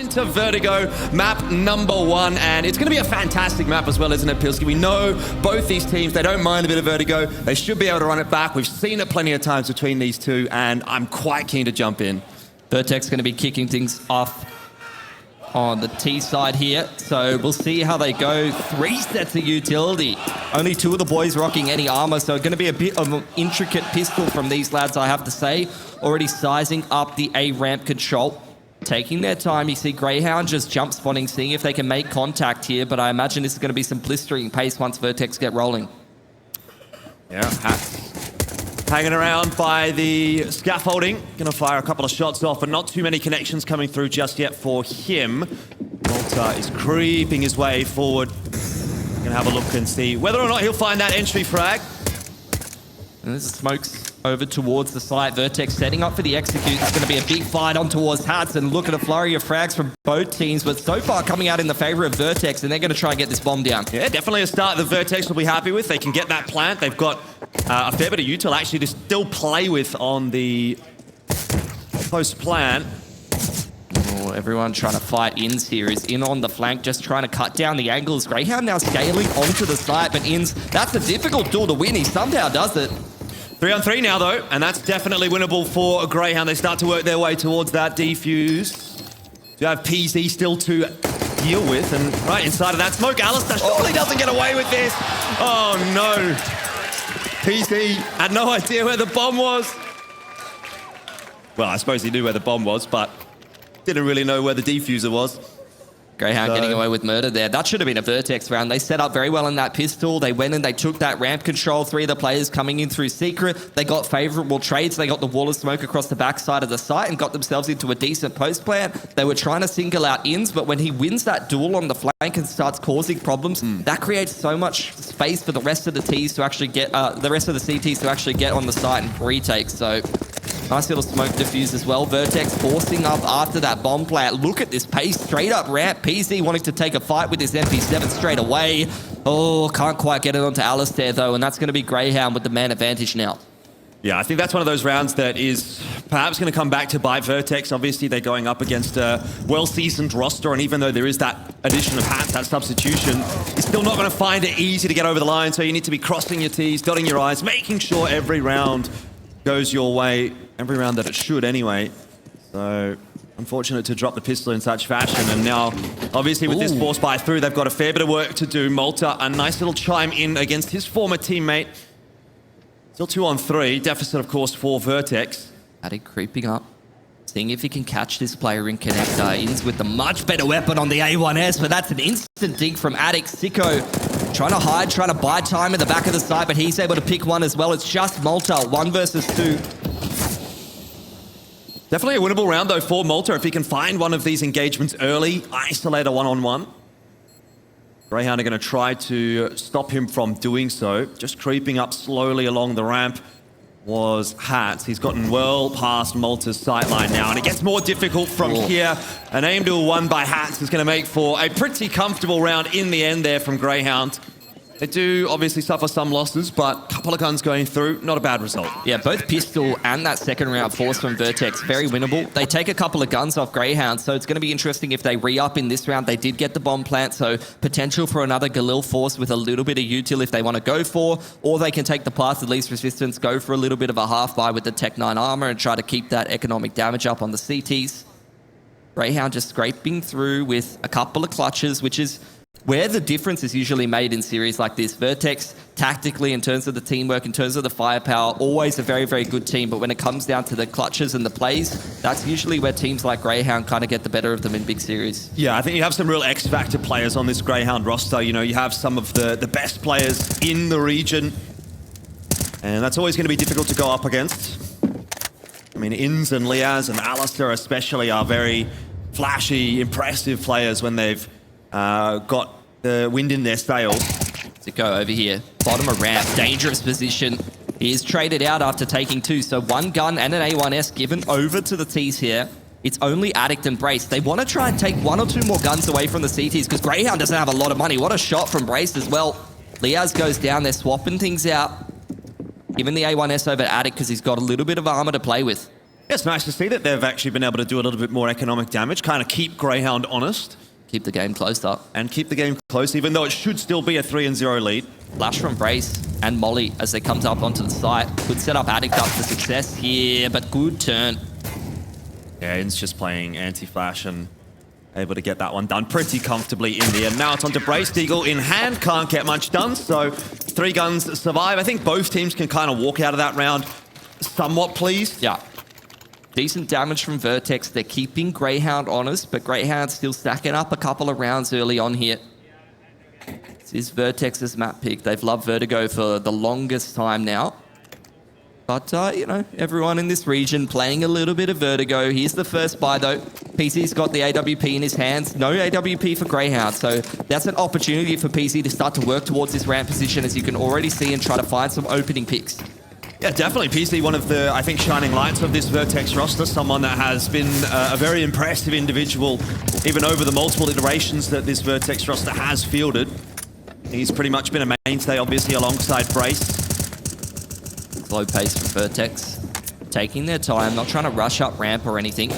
into Vertigo, map number 1, and it's going to be a fantastic map as well, isn't it, Pilski? We know both these teams, they don't mind a bit of Vertigo. They should be able to run it back. We've seen it plenty of times between these two, and I'm quite keen to jump in. VERTEX going to be kicking things off on the T side here, so we'll see how they go. 3 sets of utility. Only 2 of the boys rocking any armor, so going to be a bit of an intricate pistol from these lads, I have to say. Already sizing up the A ramp control. Taking their time. You see Grayhound just jump spawning, seeing if they can make contact here, but I imagine this is going to be some blistering pace once VERTEX get rolling. Yeah, hanging around by the scaffolding. Gonna fire a couple of shots off, but not too many connections coming through just yet for him. Malta is creeping his way forward. Gonna have a look and see whether or not he'll find that entry frag. And there's smokes over towards the site. VERTEX setting up for the execute. It's going to be a big fight on towards Hats, and look at a flurry of frags from both teams, but so far coming out in the favor of VERTEX, and they're going to try and get this bomb down. Yeah, definitely a start that VERTEX will be happy with. They can get that plant. They've got a fair bit of util actually to still play with on the post plant. Oh, everyone trying to fight. Ins here is in on the flank, just trying to cut down the angles. Grayhound now scaling onto the site, but Ins, that's a difficult duel to win. He somehow does it. 3 on 3 now, though, and that's definitely winnable for a Grayhound. They start to work their way towards that defuse. You have PZ still to deal with, and right inside of that smoke, aliStair surely doesn't get away with this. Oh, no. PZ had no idea where the bomb was. Well, I suppose he knew where the bomb was, but didn't really know where the defuser was. Grayhound getting away with murder there. That should have been a VERTEX round. They set up very well in that pistol. They went and they took that ramp control. 3 of the players coming in through secret. They got favorable trades. They got the wall of smoke across the backside of the site and got themselves into a decent post plant. They were trying to single out Ins, but when he wins that duel on the flank and starts causing problems, that creates so much space for the rest of the Ts to actually get, the rest of the CTs to actually get on the site and retake. So nice little smoke diffuse as well. VERTEX forcing up after that bomb plant. Look at this pace, straight up ramp. PZ wanting to take a fight with his MP7 straight away. Oh, can't quite get it onto aliStair though, and that's going to be Grayhound with the man advantage now. Yeah, I think that's one of those rounds that is perhaps going to come back to bite VERTEX. Obviously, they're going up against a well-seasoned roster, and even though there is that addition of Hats, that substitution, you're still not going to find it easy to get over the line, so you need to be crossing your T's, dotting your I's, making sure every round goes your way, every round that it should anyway. So unfortunate to drop the pistol in such fashion, and now obviously with this force buy through, they've got a fair bit of work to do. Malta, a nice little chime in against his former teammate. Still 2 on 3, deficit of course for VERTEX. Attic creeping up, seeing if he can catch this player in connector. Ins with the much better weapon on the A1S, but that's an instant dig from Attic. Sico trying to hide, trying to buy time in the back of the side, but he's able to pick one as well. It's just Malta, 1 versus 2. Definitely a winnable round though for Malta if he can find one of these engagements early, isolate a one-on-one. Grayhound are going to try to stop him from doing so. Just creeping up slowly along the ramp was Hats. He's gotten well past Malta's sightline now, and it gets more difficult from here. An aim to a 1 by Hats is going to make for a pretty comfortable round in the end there from Grayhound. They do obviously suffer some losses, but a couple of guns going through, not a bad result. Yeah, both pistol and that second round force from VERTEX, very winnable. They take a couple of guns off Grayhound, so it's going to be interesting if they re-up in this round. They did get the bomb plant, so potential for another Galil force with a little bit of util if they want to go for, or they can take the path of least resistance, go for a little bit of a half buy with the Tech 9 armor and try to keep that economic damage up on the CTs. Grayhound just scraping through with a couple of clutches, which is where the difference is usually made in series like this. VERTEX, tactically, in terms of the teamwork, in terms of the firepower, always a very, very good team. But when it comes down to the clutches and the plays, that's usually where teams like Grayhound kind of get the better of them in big series. Yeah, I think you have some real X-Factor players on this Grayhound roster. You know, you have some of the best players in the region. And that's always going to be difficult to go up against. I mean, Ins and Liaz and aliStair especially are very flashy, impressive players when they've got the wind in their sails. Sico over here, bottom of ramp, dangerous position. He is traded out after taking 2, so 1 gun and an A1S given over to the Ts here. It's only Addict and Brace. They want to try and take 1 or 2 more guns away from the CTs because Grayhound doesn't have a lot of money. What a shot from Brace as well. Liaz goes down, they're swapping things out. Giving the A1S over to Addict because he's got a little bit of armor to play with. It's nice to see that they've actually been able to do a little bit more economic damage, kind of keep Grayhound honest. Keep the game close up. And keep the game close, even though it should still be a 3-0 lead. Flash from Brace and Molly as they comes up onto the site. Could set up Addict up for success here, but good turn. Yeah, In's just playing anti-flash and able to get that one done pretty comfortably in the end. Now it's on to Brace. Deagle in hand, can't get much done, so 3 guns survive. I think both teams can kind of walk out of that round somewhat pleased. Yeah. Decent damage from Vertex. They're keeping Grayhound honest, but Grayhound's still stacking up a couple of rounds early on here. This is Vertex's map pick. They've loved Vertigo for the longest time now. But, you know, everyone in this region playing a little bit of Vertigo. Here's the first buy, though. PC's got the AWP in his hands. No AWP for Grayhound, so that's an opportunity for PC to start to work towards this ramp position, as you can already see, and try to find some opening picks. Yeah, definitely. PC, one of the, I think, shining lights of this Vertex roster. Someone that has been a very impressive individual, even over the multiple iterations that this Vertex roster has fielded. He's pretty much been a mainstay, obviously, alongside Brace. Slow pace for Vertex. Taking their time, not trying to rush up ramp or anything.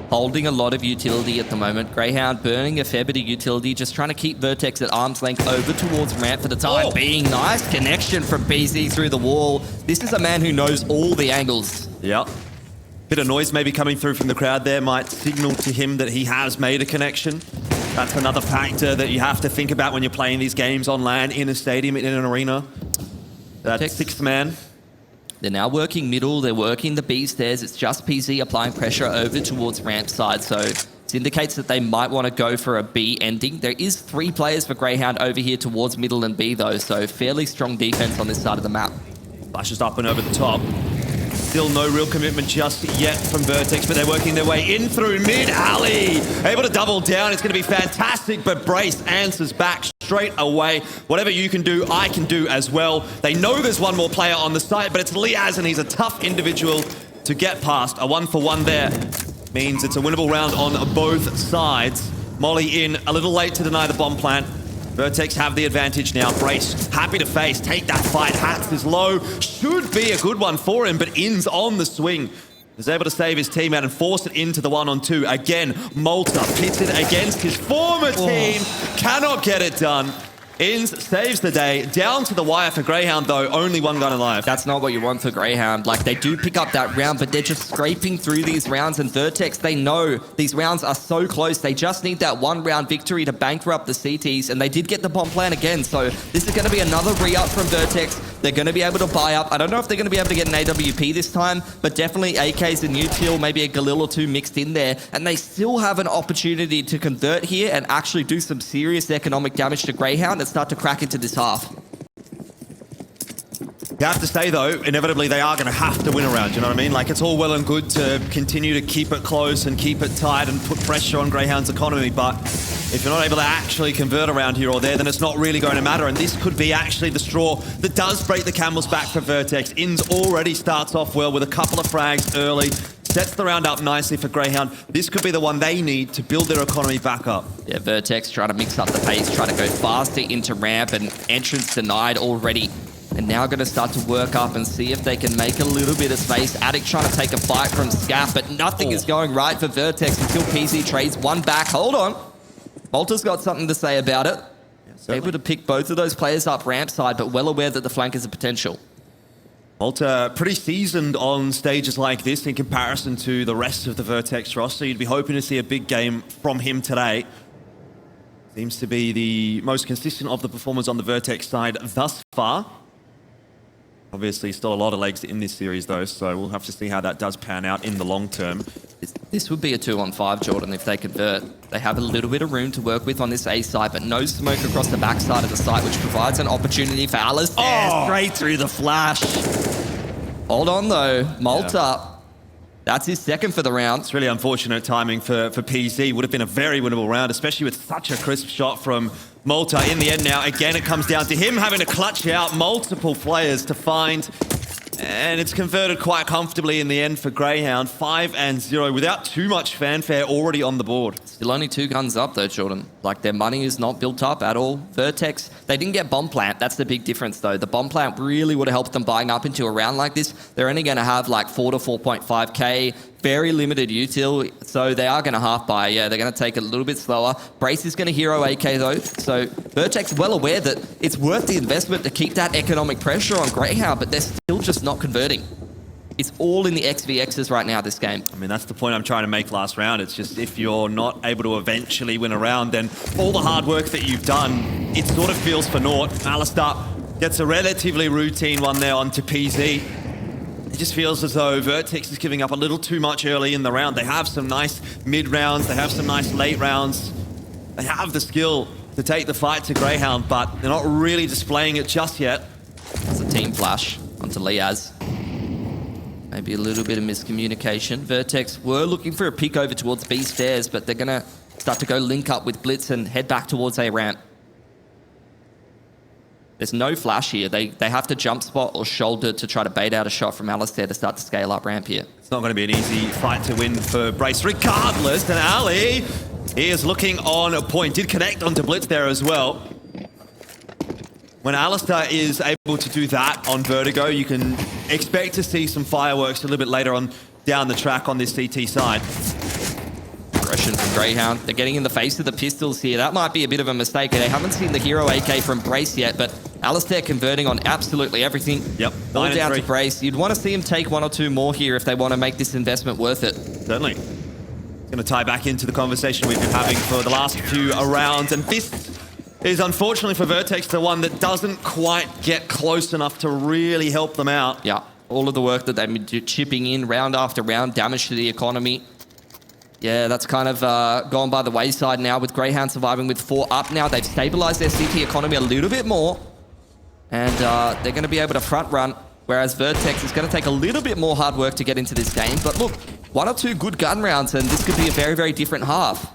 Holding a lot of utility at the moment. Grayhound burning a fair bit of utility, just trying to keep Vertex at arm's length over towards ramp for the time being. Nice connection from PC through the wall. This is a man who knows all the angles. Yep. Bit of noise maybe coming through from the crowd there might signal to him that he has made a connection. That's another factor that you have to think about when you're playing these games on LAN, in a stadium, in an arena. That 6th man. They're now working middle, they're working the B stairs. It's just PC applying pressure over towards ramp side, so it indicates that they might want to go for a B ending. There is 3 players for Grayhound over here towards middle and B, though, so fairly strong defense on this side of the map. Flashes up and over the top. Still no real commitment just yet from Vertex, but they're working their way in through mid. Ali able to double down. It's going to be fantastic, but Brace answers back straight away. Whatever you can do, I can do as well. They know there's one more player on the site, but it's Liaz, and he's a tough individual to get past. A 1-for-1 there means it's a winnable round on both sides. Molly in a little late to deny the bomb plant. Vertex have the advantage now. Brace, happy to face, take that fight. Hats is low. Should be a good one for him, but In's on the swing. Is able to save his team out and force it into the 1-on-2. Again, Malta pitted against his former team. Cannot get it done. Inns saves the day. Down to the wire for Grayhound, though. Only 1 gun alive. That's not what you want for Grayhound. Like, they do pick up that round, but they're just scraping through these rounds. And Vertex, they know these rounds are so close. They just need that 1-round victory to bankrupt the CTs. And they did get the bomb plan again. So this is going to be another re-up from Vertex. They're going to be able to buy up. I don't know if they're going to be able to get an AWP this time, but definitely AKs and util, maybe a Galil or 2 mixed in there. And they still have an opportunity to convert here and actually do some serious economic damage to Grayhound and start to crack into this half. You have to say, though, inevitably they are going to have to win a round, you know what I mean? Like, it's all well and good to continue to keep it close and keep it tight and put pressure on Grayhound's economy, but if you're not able to actually convert around here or there, then it's not really going to matter, and this could be actually the straw that does break the camel's back for Vertex. Inns already starts off well with a couple of frags early, sets the round up nicely for Grayhound. This could be the one they need to build their economy back up. Yeah, Vertex trying to mix up the pace, trying to go faster into ramp, and entrance denied already. And now going to start to work up and see if they can make a little bit of space. Addict trying to take a bite from Scaff, but nothing is going right for Vertex until PC trades one back. Hold on. Malta's got something to say about it. Yeah, able to pick both of those players up ramp side, but well aware that the flank is a potential. Malta pretty seasoned on stages like this in comparison to the rest of the Vertex roster. You'd be hoping to see a big game from him today. Seems to be the most consistent of the performers on the Vertex side thus far. Obviously, still a lot of legs in this series, though, so we'll have to see how that does pan out in the long term. This would be a 2-on-5, Jordan, if they convert. They have a little bit of room to work with on this A side, but no smoke across the backside of the site, which provides an opportunity for aliStair straight through the flash. Hold on, though. Malta, that's his 2nd for the round. It's really unfortunate timing for PZ. Would have been a very winnable round, especially with such a crisp shot from Malta in the end now. Again, it comes down to him having to clutch out multiple players to find And it's converted quite comfortably in the end for Grayhound. 5-0 without too much fanfare already on the board. Still only 2 guns up though, Jordan. Like, their money is not built up at all. VERTEX, they didn't get bomb plant. That's the big difference though. The bomb plant really would have helped them buying up into a round like this. They're only going to have like 4 to 4.5k. Very limited util, so they are going to half buy. Yeah, they're going to take it a little bit slower. Brace is going to hero AK though, so VERTEX well aware that it's worth the investment to keep that economic pressure on Grayhound, but they're still just not converting. It's all in the XVXs right now, this game. I mean, that's the point I'm trying to make last round. It's just if you're not able to eventually win a round, then all the hard work that you've done, it sort of feels for naught. aliStair gets a relatively routine one there onto PZ. It just feels as though VERTEX is giving up a little too much early in the round. They have some nice mid rounds, they have some nice late rounds. They have the skill to take the fight to Grayhound, but they're not really displaying it just yet. It's a team flash onto Liaz. Maybe a little bit of miscommunication. VERTEX were looking for a peek over towards B stairs, but they're going to start to go link up with Blitz and head back towards A ramp. There's no flash here. They have to jump spot or shoulder to try to bait out a shot from aliStair to start to scale up ramp here. It's not going to be an easy fight to win for Brace regardless. And Ali, he is looking on a point. Did connect onto Blitz there as well. When aliStair is able to do that on Vertigo, you can expect to see some fireworks a little bit later on down the track on this CT side. Aggression from Grayhound. They're getting in the face of the pistols here. That might be a bit of a mistake. They haven't seen the hero AK from Brace yet, but aliStair converting on absolutely everything. Yep. All down to Brace. You'd want to see him take 1 or 2 more here if they want to make this investment worth it. Certainly. It's going to tie back into the conversation we've been having for the last few rounds, and this is unfortunately for VERTEX the one that doesn't quite get close enough to really help them out. Yeah. All of the work that they've been chipping in round after round, damage to the economy. Yeah, that's kind of gone by the wayside now with Grayhound surviving with 4 up now. They've stabilized their CT economy a little bit more. And they're going to be able to front run. Whereas VERTEX is going to take a little bit more hard work to get into this game. But look, 1 or 2 good gun rounds and this could be a very, very different half.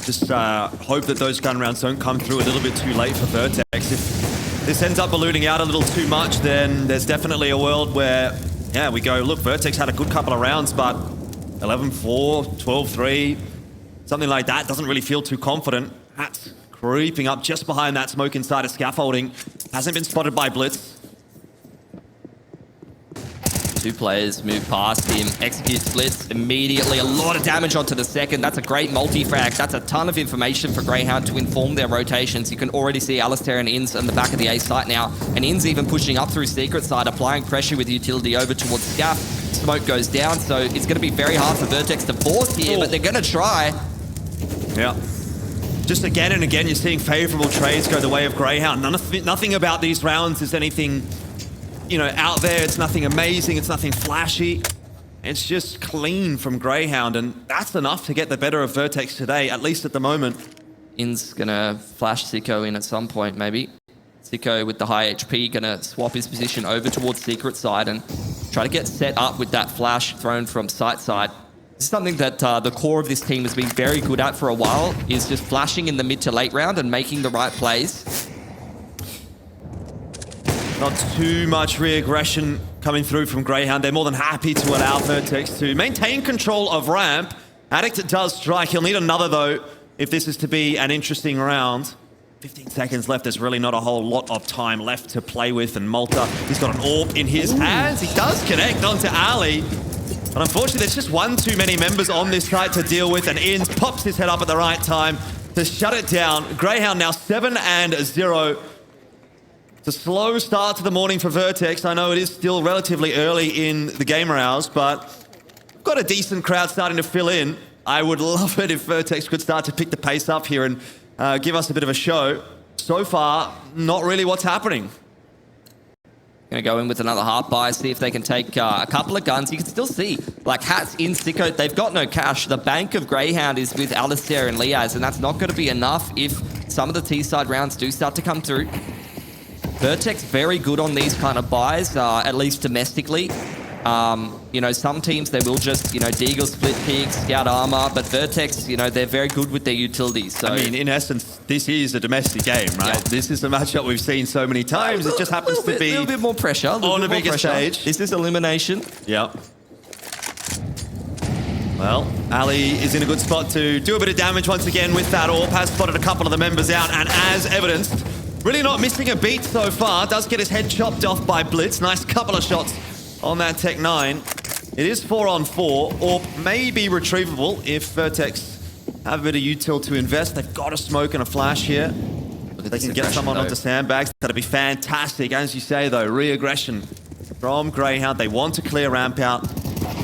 Just hope that those gun rounds don't come through a little bit too late for VERTEX. If this ends up ballooning out a little too much, then there's definitely a world where, yeah, we go, look, VERTEX had a good couple of rounds, but 11-4, 12-3, something like that doesn't really feel too confident. Hat's creeping up just behind that smoke inside of scaffolding. Hasn't been spotted by Blitz. 2 players move past him, executes Blitz immediately. A lot of damage onto the second. That's a great multi-frag. That's a ton of information for Grayhound to inform their rotations. You can already see aliStair and Inns on the back of the A site now. And Inns even pushing up through secret side, applying pressure with utility over towards Scaff. Smoke goes down, so it's going to be very hard for VERTEX to force here, but they're going to try. Yeah. Just again and again, you're seeing favorable trades go the way of Grayhound. Nothing about these rounds is anything, you know, out there. It's nothing amazing. It's nothing flashy. It's just clean from Grayhound, and that's enough to get the better of VERTEX today, at least at the moment. Inns gonna flash Sico in at some point, maybe. Sico with the high HP gonna swap his position over towards secret side and try to get set up with that flash thrown from site side. This is something that the core of this team has been very good at for a while, is just flashing in the mid to late round and making the right plays. Not too much re-aggression coming through from Grayhound. They're more than happy to allow VERTEX to maintain control of ramp. Addict does strike. He'll need another, though, if this is to be an interesting round. 15 seconds left. There's really not a whole lot of time left to play with. And Malta, he's got an AWP in his hands. He does connect onto Ali. But unfortunately, there's just one too many members on this site to deal with. And Inns pops his head up at the right time to shut it down. Grayhound now 7-0. It's a slow start to the morning for VERTEX. I know it is still relatively early in the gamer hours, but we've got a decent crowd starting to fill in. I would love it if VERTEX could start to pick the pace up here and give us a bit of a show. So far, not really what's happening. Gonna go in with another half buy, see if they can take a couple of guns. You can still see, like, Hat's in Sico. They've got no cash. The bank of Grayhound is with aliStair and Liaz, and that's not going to be enough if some of the T-side rounds do start to come through. VERTEX very good on these kind of buys, at least domestically. You know, some teams, they will just, you know, Deagle split peak, scout armor, but Vertex, you know, they're very good with their utilities. So I mean, in essence, this is a domestic game, right? Yeah. This is a matchup we've seen so many times. It just happens to be a little bit more pressure. on a bigger stage. This is elimination. Yep. Well, Ali is in a good spot to do a bit of damage once again with that AWP. Has spotted a couple of the members out, and as evidenced, really not missing a beat so far. Does get his head chopped off by Blitz. Nice couple of shots on that Tech 9. It is 4-on-4. AWP may be retrievable if Vertex have a bit of util to invest. They've got a smoke and a flash here. They can get someone onto sandbags. That'd be fantastic. As you say, though, re-aggression from Grayhound. They want to clear ramp out.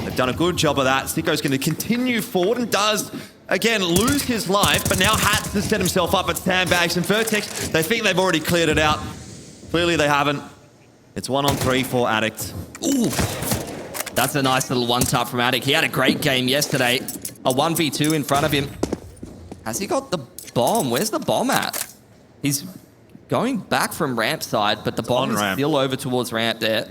They've done a good job of that. Sico's going to continue forward and does, again, lose his life, but now Hats has set himself up at sandbags, and Vertex, they think they've already cleared it out. Clearly they haven't. It's 1-on-3 for Addict. Ooh, that's a nice little one-tap from Addict. He had a great game yesterday. A 1v2 in front of him. Has he got the bomb? Where's the bomb at? He's going back from ramp side, but the bomb is still over towards ramp there.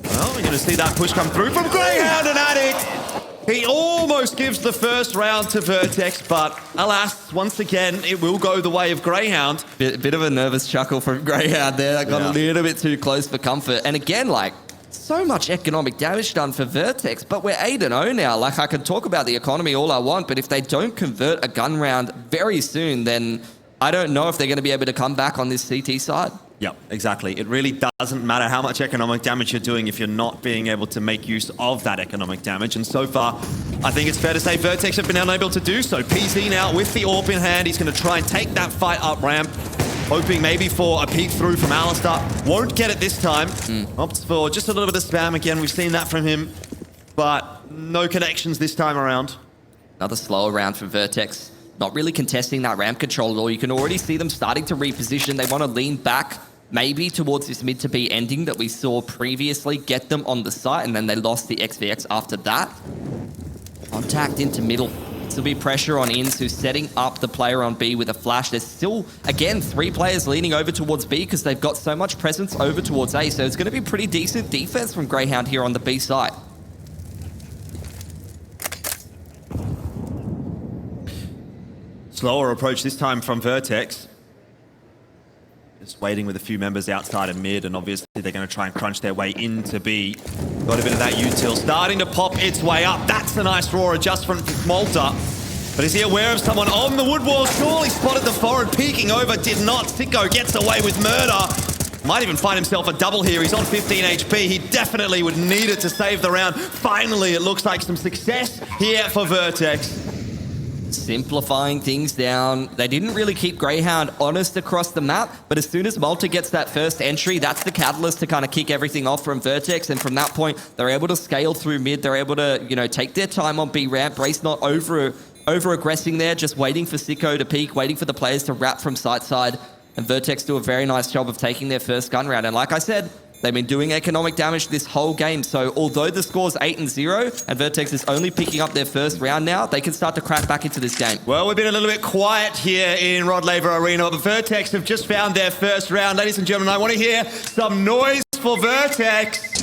Well, we're going to see that push come through from Grayhound and Addict. He almost gives the first round to Vertex, but alas, once again, it will go the way of Grayhound. Bit of a nervous chuckle from Grayhound there. That got a little bit too close for comfort. And again, like, so much economic damage done for Vertex, but we're 8-0 now. Like, I can talk about the economy all I want, but if they don't convert a gun round very soon, then I don't know if they're going to be able to come back on this CT side. Yep, exactly. It really doesn't matter how much economic damage you're doing if you're not being able to make use of that economic damage. And so far, I think it's fair to say Vertex have been unable to do so. PZ now with the AWP in hand. He's going to try and take that fight up ramp, hoping maybe for a peek through from aliStair. Won't get it this time. Opts for just a little bit of spam again. We've seen that from him, but no connections this time around. Another slower round for Vertex. Not really contesting that ramp control at all. You can already see them starting to reposition. They want to lean back maybe towards this mid to B ending that we saw previously, get them on the site, and then they lost the XVX after that. Contact into middle. Still be pressure on Inns, who's setting up the player on B with a flash. There's still, again, 3 players leaning over towards B because they've got so much presence over towards A. So it's going to be pretty decent defense from Grayhound here on the B side. Slower approach this time from Vertex. Just waiting with a few members outside of mid, and obviously they're going to try and crunch their way into B. Got a bit of that util starting to pop its way up. That's a nice raw adjustment from Malta. But is he aware of someone on the wood wall? Surely spotted the forward, peeking over, did not. Sico gets away with murder. Might even find himself a double here. He's on 15 HP. He definitely would need it to save the round. Finally, it looks like some success here for Vertex. Simplifying things down. They didn't really keep Grayhound honest across the map, but as soon as Malta gets that first entry, that's the catalyst to kind of kick everything off from Vertex, and from that point, they're able to scale through mid. They're able to, you know, take their time on B ramp. Brace not over-aggressing there, just waiting for Sico to peek, waiting for the players to wrap from side, and Vertex do a very nice job of taking their first gun round. And like I said, they've been doing economic damage this whole game, so although the score's 8-0 and Vertex is only picking up their first round now, they can start to crack back into this game. Well, we've been a little bit quiet here in Rod Laver Arena, but Vertex have just found their first round. Ladies and gentlemen, I want to hear some noise for Vertex.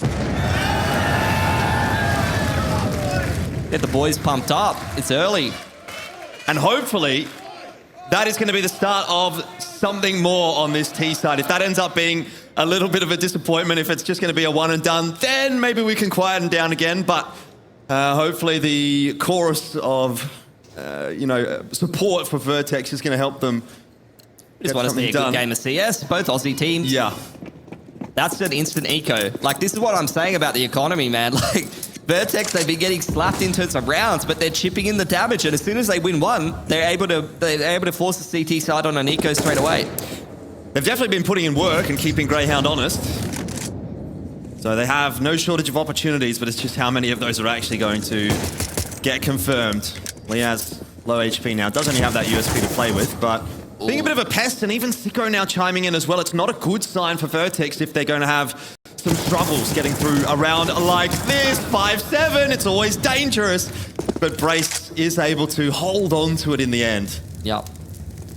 Get the boys pumped up. It's early. And hopefully, that is going to be the start of something more on this T side. If that ends up being a little bit of a disappointment, if it's just going to be a one and done, then maybe we can quieten down again. But hopefully the chorus of, support for Vertex is going to help them. Just want to see a good game of CS. Both Aussie teams. Yeah. That's an instant eco. Like, this is what I'm saying about the economy, man. Like, Vertex, they've been getting slapped into some rounds, but they're chipping in the damage, and as soon as they win one, they're able to force the CT side on an eco straight away. They've definitely been putting in work and keeping Grayhound honest. So they have no shortage of opportunities, but it's just how many of those are actually going to get confirmed. Liaz, low HP now, does only have that USP to play with, but being a bit of a pest, and even Sico now chiming in as well. It's not a good sign for Vertex if they're going to have some struggles getting through a round like this. 5-7, it's always dangerous. But Brace is able to hold on to it in the end. Yep.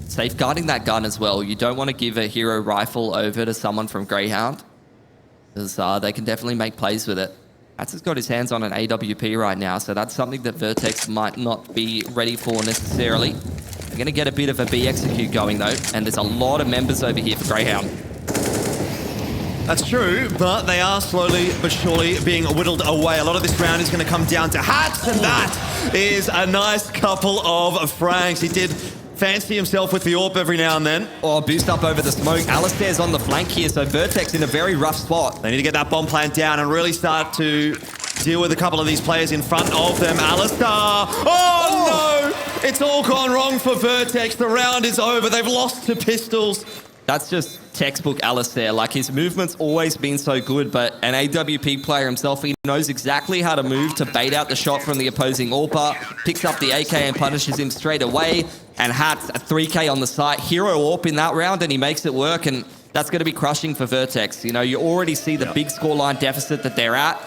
Safeguarding that gun as well. You don't want to give a hero rifle over to someone from Grayhound, because they can definitely make plays with it. Hats has got his hands on an AWP right now, so that's something that VERTEX might not be ready for necessarily. They're going to get a bit of a B execute going though, and there's a lot of members over here for Grayhound. That's true, but they are slowly but surely being whittled away. A lot of this round is going to come down to Hats, and that is a nice couple of frags. He did fancy himself with the AWP every now and then. Oh, boost up over the smoke. aliStair's on the flank here, so VERTEX in a very rough spot. They need to get that bomb plant down and really start to deal with a couple of these players in front of them. aliStair! Oh, no! It's all gone wrong for VERTEX. The round is over. They've lost to pistols. That's just textbook aliStair. Like, his movement's always been so good, but an AWP player himself, he knows exactly how to move to bait out the shot from the opposing AWPer, picks up the AK and punishes him straight away, and Hats a 3K on the site. Hero AWP in that round, and he makes it work, and that's going to be crushing for VERTEX. You know, you already see the big scoreline deficit that they're at,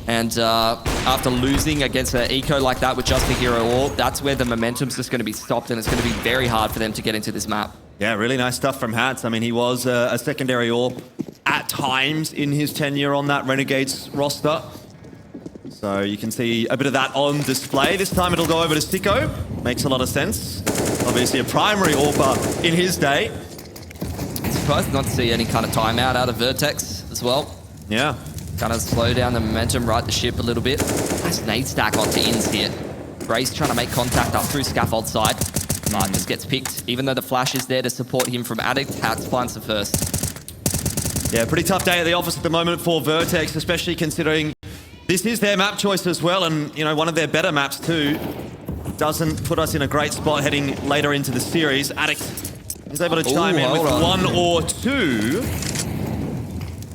and after losing against an eco like that with just a hero AWP, that's where the momentum's just going to be stopped, and it's going to be very hard for them to get into this map. Yeah, really nice stuff from Hats. I mean, he was a secondary AWP at times in his tenure on that Renegades roster. So you can see a bit of that on display. This time it'll go over to Sico. Makes a lot of sense. Obviously a primary AWPer in his day. Surprised not to see any kind of timeout out of VERTEX as well. Yeah. Kind of slow down the momentum, right the ship a little bit. Nice nade stack onto Ins here. Grace trying to make contact up through scaffold side. Just gets picked. Even though the flash is there to support him from Addict, Hats finds the first. Yeah, pretty tough day at the office at the moment for VERTEX, especially considering this is their map choice as well, and, you know, one of their better maps too. Doesn't put us in a great spot heading later into the series. Addict is able to chime in with one or two.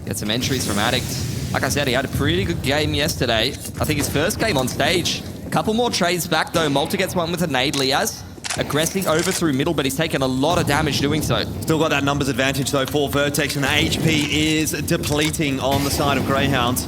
Get some entries from Addict. Like I said, he had a pretty good game yesterday. I think his first game on stage. A couple more trades back though. Multi gets one with a nade, Liaz. Aggressing over through middle, but he's taken a lot of damage doing so. Still got that numbers advantage though for VERTEX, and the HP is depleting on the side of Grayhound.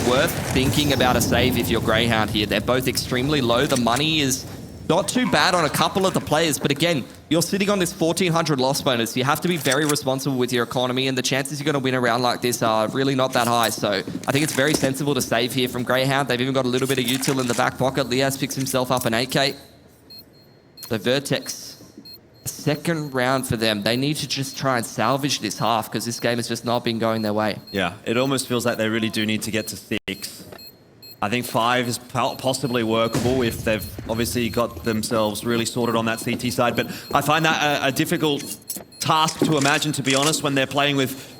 Worth thinking about a save if you're Grayhound here. They're both extremely low. The money is not too bad on a couple of the players, but again, you're sitting on this 1,400 loss bonus. You have to be very responsible with your economy, and the chances you're going to win a round like this are really not that high. So I think it's very sensible to save here from Grayhound. They've even got a little bit of util in the back pocket. Liaz picks himself up an AK. So VERTEX, second round for them. They need to just try and salvage this half because this game has just not been going their way. Yeah, it almost feels like they really do need to get to 6. I think 5 is possibly workable if they've obviously got themselves really sorted on that CT side. But I find that a difficult task to imagine, to be honest, when they're playing with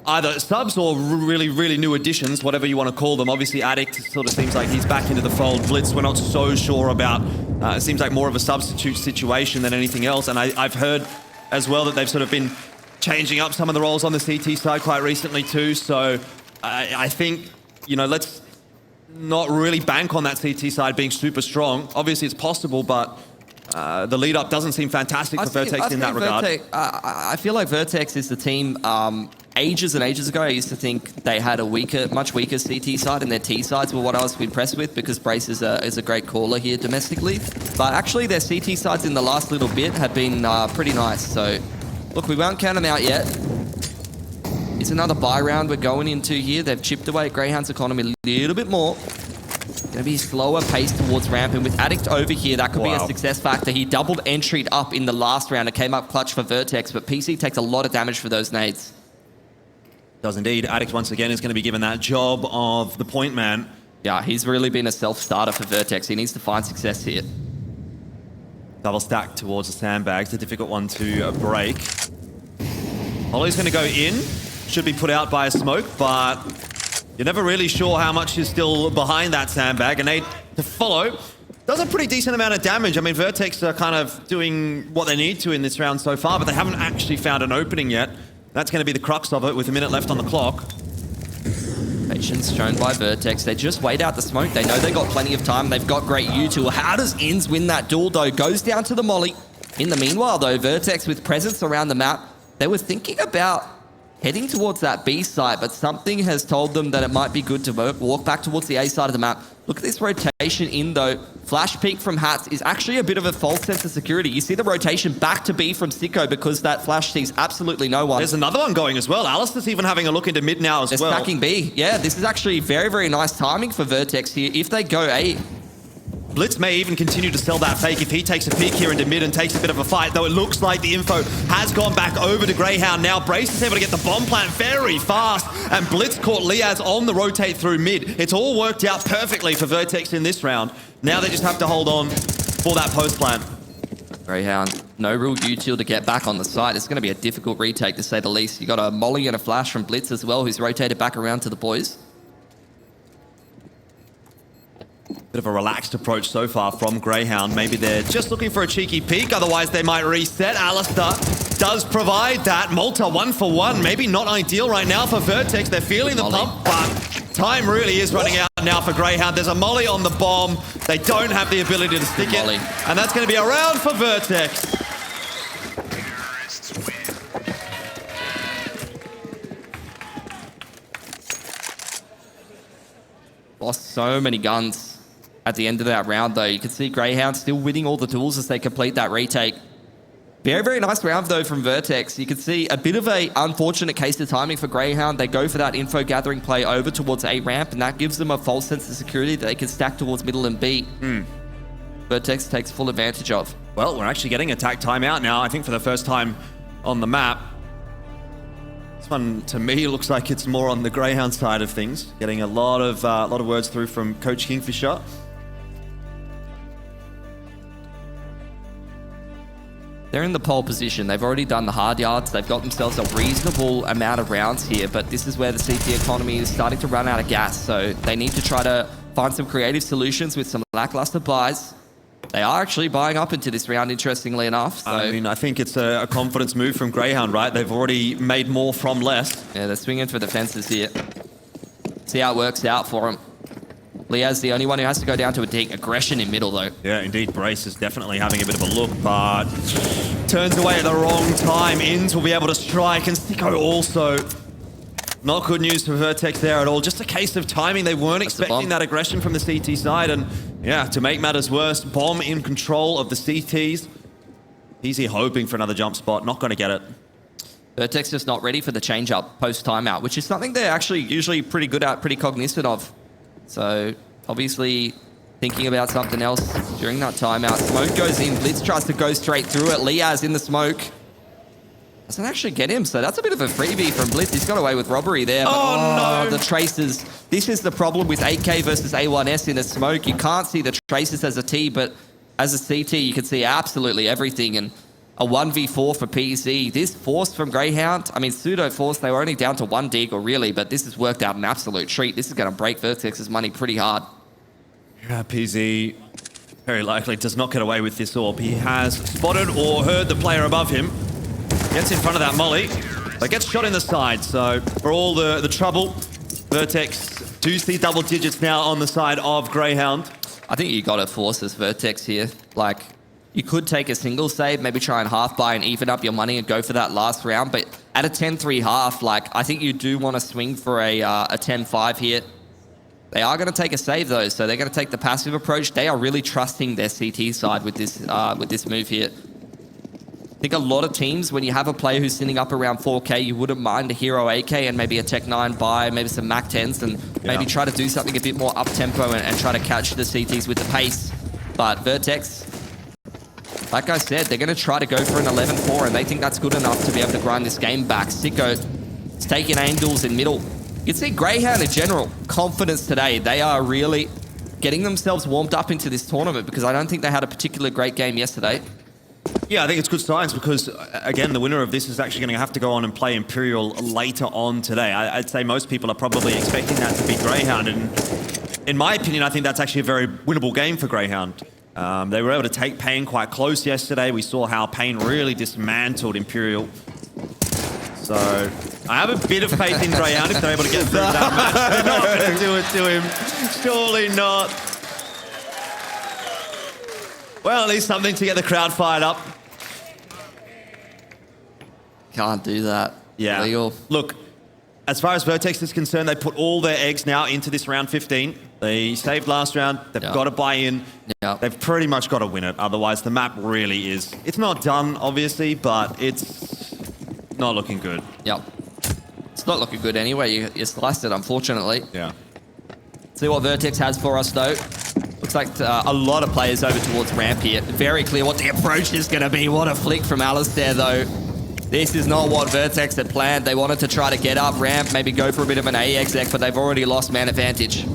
either subs or really, really new additions, whatever you want to call them. Obviously, Addict sort of seems like he's back into the fold. Blitz, we're not so sure about. It seems like more of a substitute situation than anything else. And I've heard as well that they've sort of been changing up some of the roles on the CT side quite recently too. So I think, you know, let's not really bank on that CT side being super strong. Obviously, it's possible, but the lead up doesn't seem fantastic for VERTEX in that regard. I feel like VERTEX is the team. Ages and ages ago, I used to think they had a much weaker CT side, and their T sides were what I was impressed with because Brace is a great caller here domestically. But actually, their CT sides in the last little bit have been pretty nice. So, look, we won't count them out yet. It's another buy round we're going into here. They've chipped away at Greyhound's economy a little bit more. Gonna be slower pace towards ramp, and with Addict over here, that could be a success factor. He doubled entry'd up in the last round. It came up clutch for VERTEX, but PC takes a lot of damage for those nades. Does indeed. Addict once again is going to be given that job of the point man. Yeah, he's really been a self-starter for VERTEX. He needs to find success here. Double stack towards the sandbags, a difficult one to break. Ollie's going to go in. Should be put out by a smoke, but you're never really sure how much is still behind that sandbag. And to follow does a pretty decent amount of damage. I mean, VERTEX are kind of doing what they need to in this round so far, but they haven't actually found an opening yet. That's going to be the crux of it with a minute left on the clock. Patience shown by VERTEX. They just wait out the smoke. They know they've got plenty of time. They've got great util. How does Ins win that duel, though? Goes down to the molly. In the meanwhile, though, VERTEX with presence around the map, they were thinking about heading towards that B site, but something has told them that it might be good to walk back towards the A side of the map. Look at this rotation in, though. Flash peek from Hats is actually a bit of a false sense of security. You see the rotation back to B from Sico because that flash sees absolutely no one. There's another one going as well. aliStair's even having a look into mid now as well. They're stacking B. Yeah, this is actually very, very nice timing for VERTEX here. If they go A, Blitz may even continue to sell that fake if he takes a peek here into mid and takes a bit of a fight, though it looks like the info has gone back over to Grayhound. Now Brace is able to get the bomb plant very fast, and Blitz caught Liaz on the rotate through mid. It's all worked out perfectly for VERTEX in this round. Now they just have to hold on for that post plant. Grayhound, no real util to get back on the site. It's going to be a difficult retake, to say the least. You got a molly and a flash from Blitz as well, who's rotated back around to the boys. Bit of a relaxed approach so far from Grayhound. Maybe they're just looking for a cheeky peek, otherwise they might reset. aliStair does provide that. Malta 1 for 1. Maybe not ideal right now for VERTEX. They're feeling the pump, but time really is running out now for Grayhound. There's a molly on the bomb. They don't have the ability to stick it. And that's going to be a round for VERTEX. Lost so many guns at the end of that round, though. You can see Grayhound still winning all the tools as they complete that retake. Very, very nice round, though, from VERTEX. You can see a bit of a unfortunate case of timing for Grayhound. They go for that info gathering play over towards A ramp, and that gives them a false sense of security that they can stack towards middle and B. VERTEX takes full advantage of. Well, we're actually getting attack timeout now, I think for the first time on the map. This one, to me, looks like it's more on the Grayhound side of things. Getting a lot of words through from Coach Kingfisher. They're in the pole position. They've already done the hard yards. They've got themselves a reasonable amount of rounds here, but this is where the CT economy is starting to run out of gas. So they need to try to find some creative solutions with some lackluster buys. They are actually buying up into this round, interestingly enough. So, I mean, I think it's a confidence move from Grayhound, right? They've already made more from less. Yeah, they're swinging for the fences here. See how it works out for them. Liaz, the only one who has to go down to a deep aggression in middle, though. Yeah, indeed. Brace is definitely having a bit of a look, but turns away at the wrong time. Inns will be able to strike, and Sico also. Not good news for VERTEX there at all. Just a case of timing. They weren't expecting that aggression from the CT side, and yeah, to make matters worse, Bomb in control of the CTs. He's here hoping for another jump spot. Not going to get it. VERTEX just not ready for the change-up post-timeout, which is something they're actually usually pretty good at, pretty cognizant of. So, obviously, thinking about something else during that timeout. Smoke goes in. Blitz tries to go straight through it. Liaz in the smoke. Doesn't actually get him, so that's a bit of a freebie from Blitz. He's got away with robbery there. But, oh, no. The traces. This is the problem with 8K versus A1S in a smoke. You can't see the traces as a T, but as a CT, you can see absolutely everything. And a 1v4 for PZ. This force from Grayhound, I mean, pseudo-force, they were only down to one deagle, really, but this has worked out an absolute treat. This is going to break VERTEX's money pretty hard. Yeah, PZ very likely does not get away with this orb. He has spotted or heard the player above him. Gets in front of that molly, but gets shot in the side. So for all the trouble, VERTEX do see double digits now on the side of Grayhound. I think you got to force this VERTEX here. Like, you could take a single save, maybe try and half buy and even up your money and go for that last round. But at a 10-3 half, like, I think you do want to swing for a 10-5 here. They are going to take a save, though, so they're going to take the passive approach. They are really trusting their CT side with this move here. I think a lot of teams, when you have a player who's sitting up around 4K, you wouldn't mind a Hero AK and maybe a Tech 9 buy, maybe some Mac 10s, and maybe try to do something a bit more up-tempo and try to catch the CTs with the pace. But VERTEX, like I said, they're going to try to go for an 11-4, and they think that's good enough to be able to grind this game back. Sico is taking angles in middle. You can see Grayhound in general, confidence today. They are really getting themselves warmed up into this tournament because I don't think they had a particularly great game yesterday. Yeah, I think it's good signs because, again, the winner of this is actually going to have to go on and play Imperial later on today. I'd say most people are probably expecting that to be Grayhound, and in my opinion, I think that's actually a very winnable game for Grayhound. They were able to take Pain quite close yesterday. We saw how Pain really dismantled Imperial. So I have a bit of faith in Grayhound if they're able to get through that match. They're not going to do it to him. Surely not. Well, at least something to get the crowd fired up. Can't do that. Yeah. Illegal. Look, as far as VERTEX is concerned, they put all their eggs now into this round 15. They saved last round. They've got to buy in. They've pretty much got to win it. Otherwise, the map really is... It's not done, obviously, but it's not looking good. Yep. It's not looking good anyway. You sliced it, unfortunately. Yeah. See what VERTEX has for us, though. Looks like a lot of players over towards ramp here. Very clear what the approach is going to be. What a flick from aliStair, though. This is not what VERTEX had planned. They wanted to try to get up ramp, maybe go for a bit of an AXX, but they've already lost man advantage.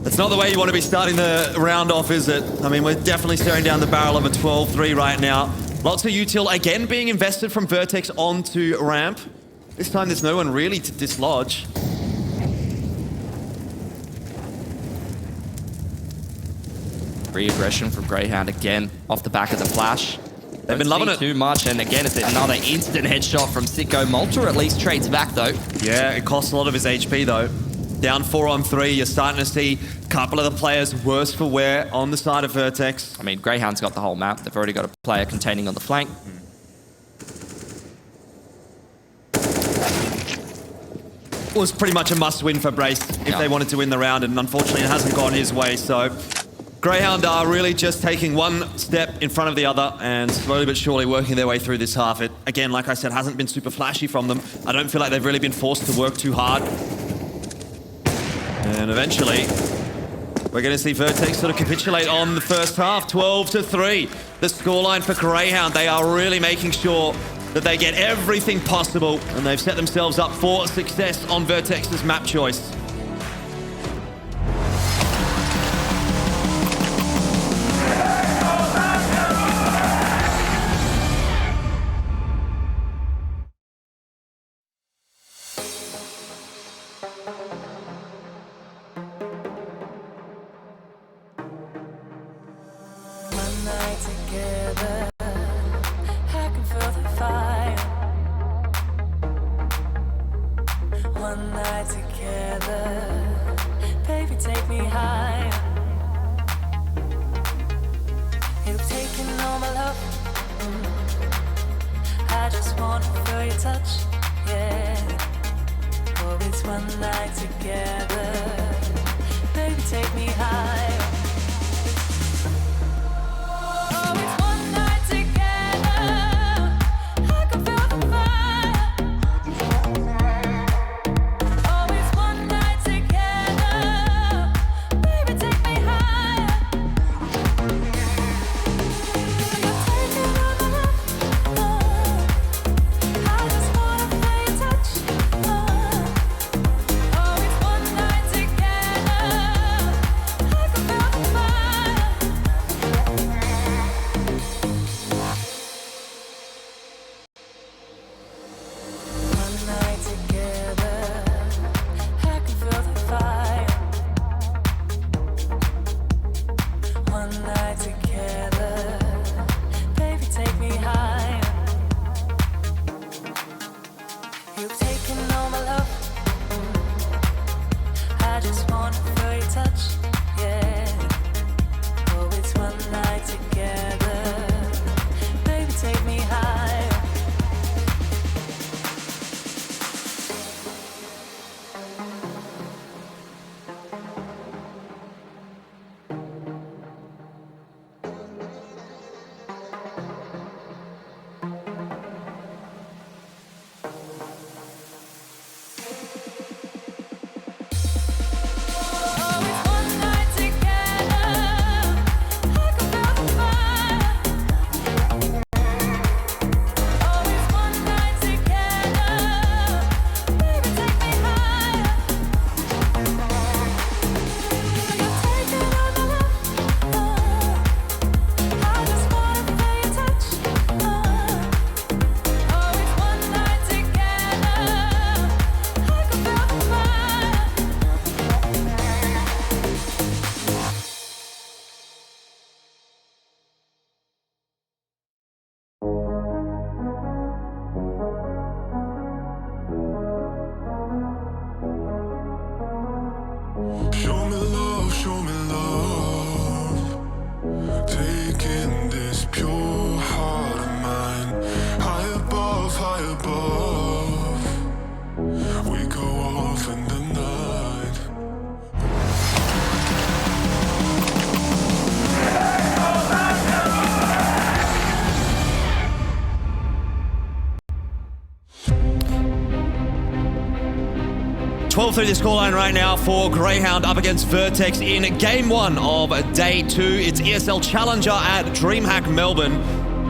It's not the way you want to be starting the round off, is it? I mean, we're definitely staring down the barrel of a 12-3 right now. Lots of util again being invested from VERTEX onto ramp. This time there's no one really to dislodge. Free aggression from Grayhound again off the back of the flash. They've been loving it too much, and again, it's another instant headshot from Sico. Malta at least trades back, though. Yeah, it costs a lot of his HP, though. Down 4 on 3, you're starting to see a couple of the players worse for wear on the side of VERTEX. I mean, Greyhound's got the whole map. They've already got a player containing on the flank. It was pretty much a must-win for Brace if they wanted to win the round, and unfortunately it hasn't gone his way, so... Greyhound are really just taking one step in front of the other and slowly but surely working their way through this half. It, again, like I said, hasn't been super flashy from them. I don't feel like they've really been forced to work too hard. And eventually, we're going to see VERTEX sort of capitulate on the first half, 12-3. The scoreline for Greyhound, they are really making sure that they get everything possible, and they've set themselves up for success on VERTEX's map choice. Together, I can feel the fire. One night together, baby, take me higher. You've taken all my love. I just want to feel your touch, yeah. Oh, it's one night together, baby, take me higher. Oh, it's one night 12:30 scoreline right now for Grayhound up against VERTEX in game 1 of day 2. It's ESL Challenger at DreamHack Melbourne.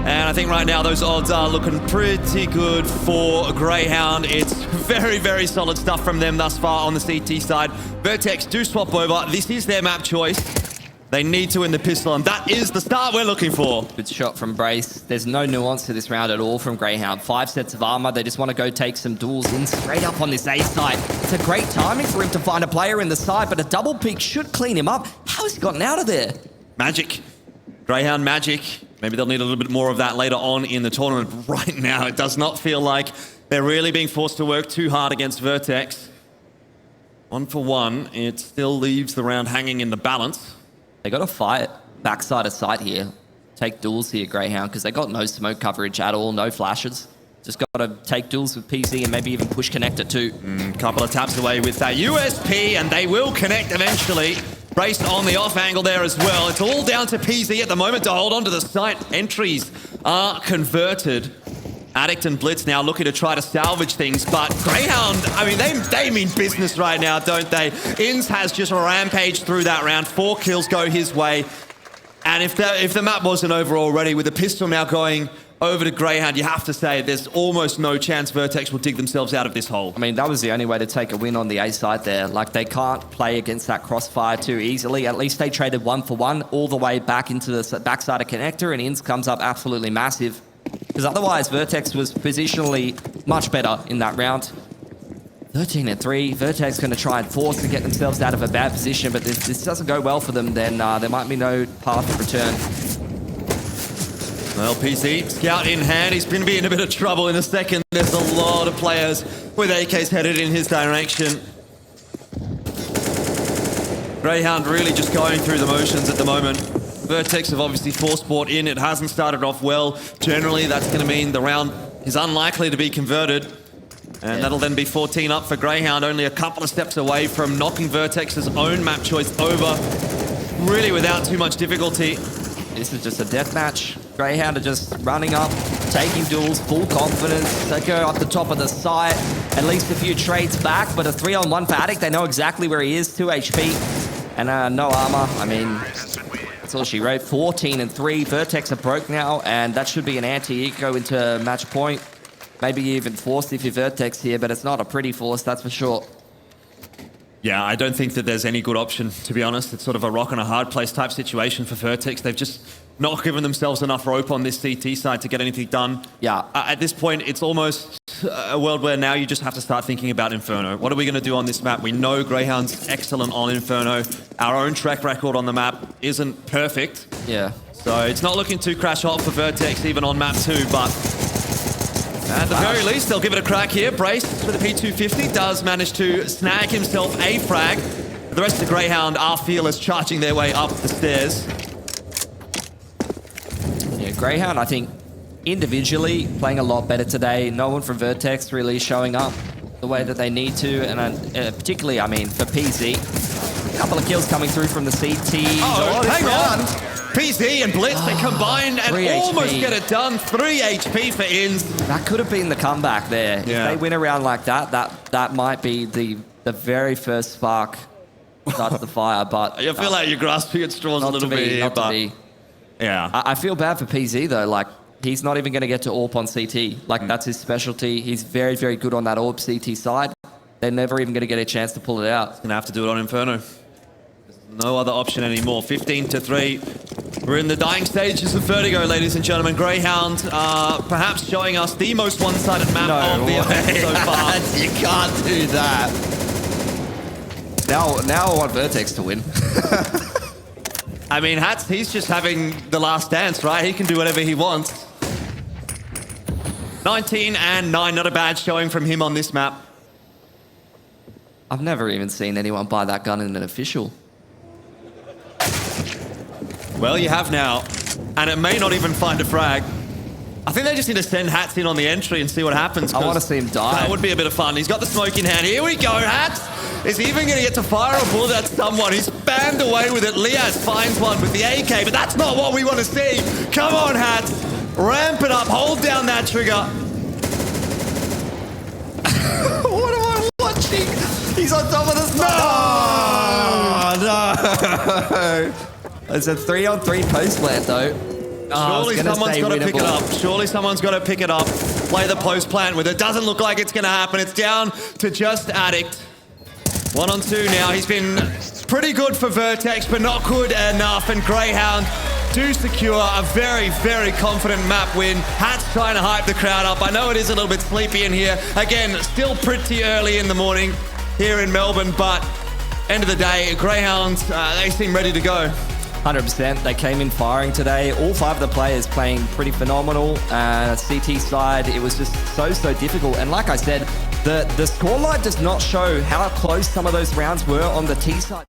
And I think right now those odds are looking pretty good for Grayhound. It's very, very solid stuff from them thus far on the CT side. VERTEX do swap over. This is their map choice. They need to win the pistol, and that is the start we're looking for. Good shot from Brace. There's no nuance to this round at all from Grayhound. 5 sets of armor. They just want to go take some duels in straight up on this A side. It's a great timing for him to find a player in the side, but a double peek should clean him up. How has he gotten out of there? Magic. Grayhound magic. Maybe they'll need a little bit more of that later on in the tournament. Right now, it does not feel like they're really being forced to work too hard against VERTEX. 1 for 1. It still leaves the round hanging in the balance. They got to fight backside of sight here. Take duels here, Grayhound, because they got no smoke coverage at all, no flashes. Just got to take duels with PC and maybe even push connector too. Couple of taps away with that USP, and they will connect eventually. Braced on the off angle there as well. It's all down to PZ at the moment to hold on to the site. Entries are converted. Addict and Blitz now looking to try to salvage things, but Grayhound, I mean, they mean business right now, don't they? Inns has just rampaged through that round. 4 kills go his way. And if the map wasn't over already, with the pistol now going over to Grayhound, you have to say there's almost no chance VERTEX will dig themselves out of this hole. I mean, that was the only way to take a win on the A side there. Like, they can't play against that crossfire too easily. At least they traded 1 for 1 all the way back into the backside of connector, and Inns comes up absolutely massive. Because otherwise, VERTEX was positionally much better in that round. 13-3. VERTEX going to try and force to get themselves out of a bad position, but this doesn't go well for them, then there might be no path of return. Well, PC, scout in hand. He's going to be in a bit of trouble in a second. There's a lot of players with AKs headed in his direction. Grayhound really just going through the motions at the moment. VERTEX have obviously force-bought in. It hasn't started off well. Generally, that's going to mean the round is unlikely to be converted. And that'll then be 14 up for Grayhound, only a couple of steps away from knocking VERTEX's own map choice over, really without too much difficulty. This is just a death match. Grayhound are just running up, taking duels, full confidence. Sico up the top of the site. At least a few trades back, but a 3-on-1 for Addict. They know exactly where he is, 2 HP. And no armor. I mean, that's all she wrote. 14-3. VERTEX are broke now, and that should be an anti-eco into match point. Maybe even forced if you're VERTEX here, but it's not a pretty force, that's for sure. Yeah, I don't think that there's any good option, to be honest. It's sort of a rock and a hard place type situation for VERTEX. They've just not given themselves enough rope on this CT side to get anything done. Yeah. At this point, it's almost a world where now you just have to start thinking about Inferno. What are we going to do on this map? We know Greyhound's excellent on Inferno. Our own track record on the map isn't perfect. Yeah. So it's not looking too crash hot for VERTEX even on map 2, but at the very least, they'll give it a crack here. Brace with the P250 does manage to snag himself a frag. The rest of the Greyhound are fearless, charging their way up the stairs. Yeah, Greyhound, I think, individually playing a lot better today. No one from VERTEX really showing up the way that they need to, and particularly, I mean, for PZ. A couple of kills coming through from the CT. Oh, hang on! PZ and Blitz, they combine and 3 almost HP. get it done. 3 HP for Inns. That could have been the comeback there. Yeah. If they win a round like that, that might be the very first spark starts the fire, but... I feel like you're grasping at straws a little bit here, but... Yeah. I feel bad for PZ, though. Like, he's not even going to get to AWP on CT. Like, that's his specialty. He's very, very good on that AWP CT side. They're never even going to get a chance to pull it out. Gonna have to do it on Inferno. There's no other option anymore. 15-3. We're in the dying stages of Vertigo, ladies and gentlemen. Greyhound perhaps showing us the most one-sided map of the event so far. You can't do that. Now I want VERTEX to win. I mean, Hats, he's just having the last dance, right? He can do whatever he wants. 19-9, not a bad showing from him on this map. I've never even seen anyone buy that gun in an official. Well, you have now. And it may not even find a frag. I think they just need to send Hats in on the entry and see what happens. I want to see him die. That would be a bit of fun. He's got the smoke in hand. Here we go, Hats. Is he even going to get to fire a bullet at someone? He's banned away with it. Liaz finds one with the AK, but that's not what we want to see. Come on, Hats. Ramp it up. Hold down that trigger. What am I watching? He's on top of the spot. No. It's a 3-on-3 post plant though. Surely someone's got to pick it up. Surely someone's got to pick it up. Play the post plant with it. Doesn't look like it's going to happen. It's down to just Addict. 1-on-2 now. He's been pretty good for Vertex, but not good enough. And Grayhound do secure a very, very confident map win. Hat's trying to hype the crowd up. I know it is a little bit sleepy in here. Again, still pretty early in the morning here in Melbourne, but end of the day, Greyhounds, they seem ready to go. 100%. They came in firing today. All 5 of the players playing pretty phenomenal. CT side, it was just so difficult. And like I said, the scoreline does not show how close some of those rounds were on the T side.